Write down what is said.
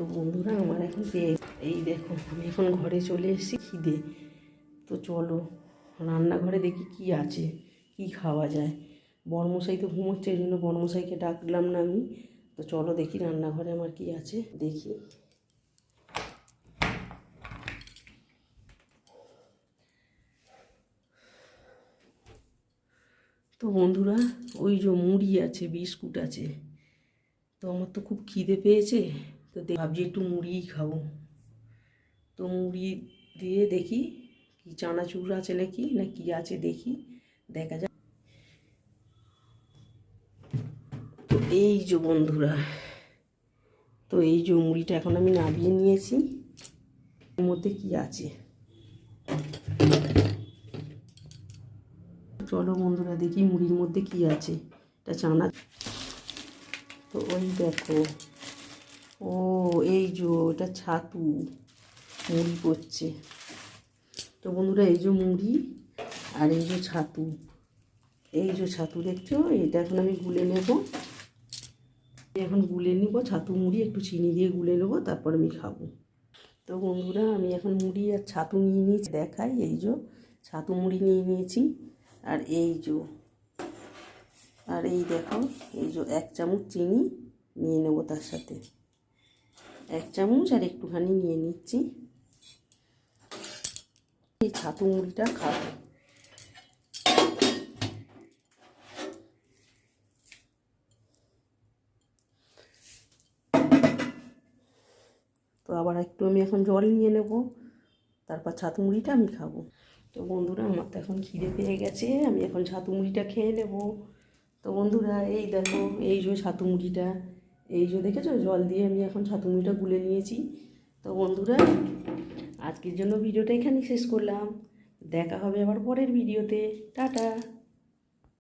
তো বন্ধুরা আমার এখন এই দেখো আমি এখন ঘরে চলে এসেছি খিদে। তো চলো রান্নাঘরে দেখি কি আছে, কি খাওয়া যায়। বড়মশাই তো ঘুমোচ্ছে, এই জন্য বড়মশাইকে ডাকলাম না আমি। তো চলো দেখি রান্নাঘরে আমার কি আছে দেখি। তো বন্ধুরা ওই যে মুড়ি আছে, বিস্কুট আছে। তো আমার তো খুব খিদে পেয়েছে, তো ভাবছি একটু মুড়িই খাবো। তো মুড়ি দিয়ে দেখি কি চানাচুর আছে নাকি না কি আছে দেখি, দেখা যাক। তো এই যে বন্ধুরা, তো এই যে মুড়িটা এখন আমি নামিয়ে নিয়েছি। এর মধ্যে কি আছে চলো বন্ধুরা দেখি মুড়ির মধ্যে কি আছে। এটা চানা, তো ওই দেখো, ও এই যে এটা ছাতু, মুড়ি পড়ছে। তো বন্ধুরা এই যে মুড়ি আর এই যে ছাতু, এই যে ছাতু দেখছো, এটা এখন আমি গুলে নেব। এখন গুলে নিব ছাতু মুড়ি, একটু চিনি দিয়ে গুলে নেবো, তারপর আমি খাবো। তো বন্ধুরা আমি এখন মুড়ি আর ছাতু নিয়ে নিয়েছি, দেখাই। এই যে ছাতু মুড়ি নিয়ে নিয়েছি, আর এই যে, আর এই দেখো এই যে 1 চামচ চিনি নিয়ে নেব, তার সাথে 1 চামচ আর একটুখানি নিয়ে নিচ্ছি। এই ছাতু মুড়িটা খাবো। তো আবার একটু আমি এখন জল নিয়ে নেব, তারপর ছাতু মুড়িটা আমি খাবো। তো বন্ধুরা আমার তো এখন খিদে পেয়ে গেছে, আমি এখন ছাতু মুড়িটা খেয়ে নেব। তো বন্ধুরা এই দেখো এই যে ছাতু মুড়িটা, এই যে দেখেছো জল দিয়ে আমি এখন ছাতু মুড়িটা গুলে নিয়েছি। তো বন্ধুরা আজকের জন্য ভিডিওটা এখানেই শেষ করলাম, দেখা হবে আবার পরের ভিডিওতে। টাটা।